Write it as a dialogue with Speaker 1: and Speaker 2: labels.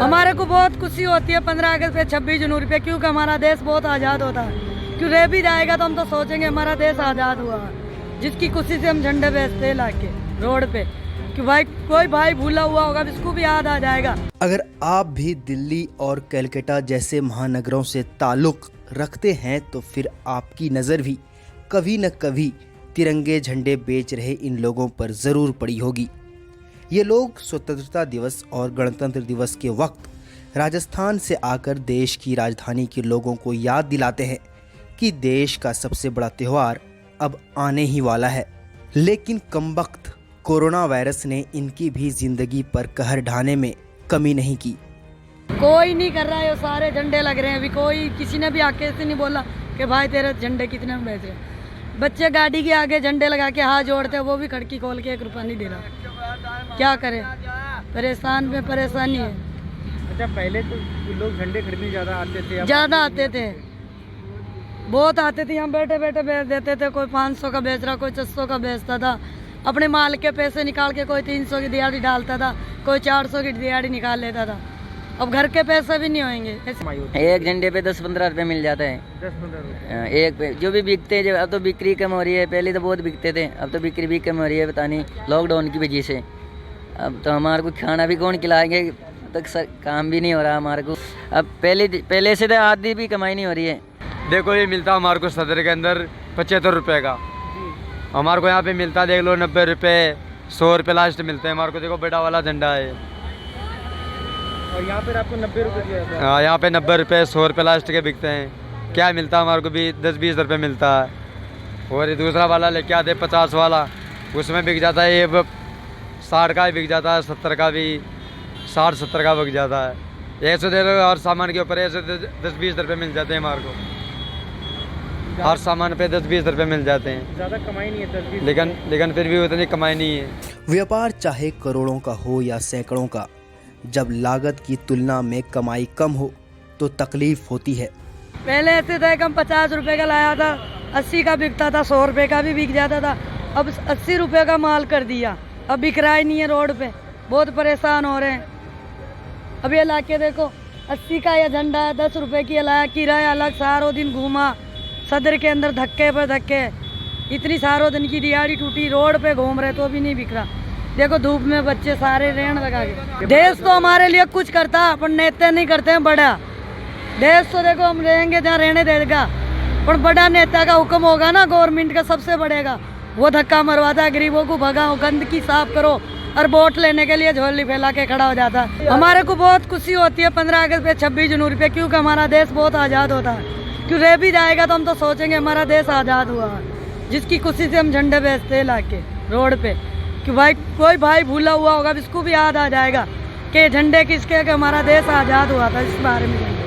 Speaker 1: हमारे को बहुत खुशी होती है 15 अगस्त पे 26 जनवरी पे, क्योंकि हमारा देश बहुत आज़ाद होता है। क्यों रह भी जाएगा तो हम तो सोचेंगे हमारा देश आज़ाद हुआ है, जिसकी खुशी से हम झंडे बेचते हैं लाके रोड पे, कि भाई कोई भाई भूला हुआ होगा इसको भी याद आ जाएगा।
Speaker 2: अगर आप भी दिल्ली और कलकत्ता जैसे महानगरों से ताल्लुक़ रखते हैं तो फिर आपकी नज़र भी कभी न कभी तिरंगे झंडे बेच रहे इन लोगों पर ज़रूर पड़ी होगी। ये लोग स्वतंत्रता दिवस और गणतंत्र दिवस के वक्त राजस्थान से आकर देश की राजधानी के लोगों को याद दिलाते हैं कि देश का सबसे बड़ा त्यौहार अब आने ही वाला है। लेकिन कमबख्त कोरोना वायरस ने इनकी भी ज़िंदगी पर कहर ढाने में कमी नहीं की।
Speaker 1: कोई नहीं कर रहा है, वो सारे झंडे लग रहे हैं। अभी कोई किसी ने भी आके से नहीं बोला कि भाई तेरे झंडे कितने में बेच रहे हैं। बच्चे गाड़ी के आगे झंडे लगा के हाथ जोड़ते हैं, वो भी खिड़की खोल के 1 रुपया नहीं दे रहा। क्या करें, परेशान में परेशानी है।
Speaker 3: अच्छा, पहले तो लोग झंडे खरीदने ज़्यादा आते थे,
Speaker 1: बहुत आते थे। यहाँ बैठे बैठे बेच देते थे। कोई 500 का बेच रहा, कोई 600 का बेचता था। अपने माल के पैसे निकाल के कोई 300 की दिहाड़ी डालता था, कोई 400 की दिहाड़ी निकाल लेता था। अब घर के पैसे भी नहीं होंगे।
Speaker 4: एक झंडे पे 10-15 रुपये मिल जाता है।
Speaker 3: 10-15 रुपये
Speaker 4: एक पे जो भी बिकते हैं। अब तो बिक्री कम हो रही है, पहले तो बहुत बिकते थे, अब तो बिक्री भी कम हो रही है, पता नहीं लॉकडाउन की वजह से। अब तो हमारे को खाना भी कौन खिलाएंगे, तक काम भी नहीं हो रहा हमारे को। अब पहले से तो आधी भी कमाई नहीं हो रही है।
Speaker 5: देखो ये मिलता हमारे को सदर के अंदर 75 रुपये का, हमारे को यहाँ पे मिलता देख लो 90 रुपये, 100 रुपये लास्ट मिलते हैं हमारे को। देखो बड़ा वाला झंडा है
Speaker 3: और यहाँ पर आपको 90 रुपये दिया जाता है।
Speaker 5: हाँ, यहाँ पे 90 रुपये 100 रुपये लास्ट के बिकते हैं। क्या मिलता है हमारे को भी 10-20 रुपये मिलता है। और ये दूसरा वाला लेके आते 50 वाला, उसमें बिक जाता है ये 60 का भी बिक जाता है, 70 का भी, 60-70 का बिक जाता है। ऐसे दे लो और सामान के ऊपर ऐसे 10-20 रुपये मिल जाते हैं हमारे को। हर सामान पे 10-20 रुपये मिल जाते हैं।
Speaker 3: ज़्यादा कमाई नहीं है 10-20,
Speaker 5: लेकिन फिर भी उतनी कमाई नहीं है।
Speaker 2: व्यापार चाहे करोड़ों का हो या सैकड़ों का, जब लागत की तुलना में कमाई कम हो तो तकलीफ होती है।
Speaker 1: पहले ऐसे था कि हम 50 रुपए का लाया था, 80 का बिकता था, 100 रुपए का भी बिक जाता था। अब 80 रुपए का माल कर दिया, अब बिक रहा ही नहीं है रोड पे। बहुत परेशान हो रहे हैं। अब ये लाके देखो 80 का ये झंडा है, 10 रुपए की लाया, किराया अलग, सारों दिन घूमा सदर के अंदर, धक्के पर धक्के, इतनी सारों दिन की दिहाड़ी टूटी, रोड पे घूम रहे तो भी नहीं बिक रहा। देखो धूप में बच्चे सारे रेण लगा के। देश तो हमारे लिए कुछ करता, अपन नेता नहीं करते हैं बड़ा। देश तो देखो हम रहेंगे जहाँ रहने देगा, पर बड़ा नेता का हुक्म होगा ना, गवर्नमेंट का सबसे बढ़ेगा, वो धक्का मरवाता है, गरीबों को भगाओ, गंदगी साफ करो, और वोट लेने के लिए झोली फैला के खड़ा हो जाता है। हमारे को बहुत खुशी होती है 15 अगस्त पे 26 जनवरी पे, क्योंकि हमारा देश बहुत आज़ाद होता है। क्यों रह भी जाएगा तो हम तो सोचेंगे हमारा देश आज़ाद हुआ है, जिसकी खुशी से हम झंडे बेचते हैं लाके रोड पे, कि भाई कोई भाई भूला हुआ होगा इसको भी याद आ जाएगा कि झंडे किसके, कि हमारा देश आज़ाद हुआ था। इस बारे में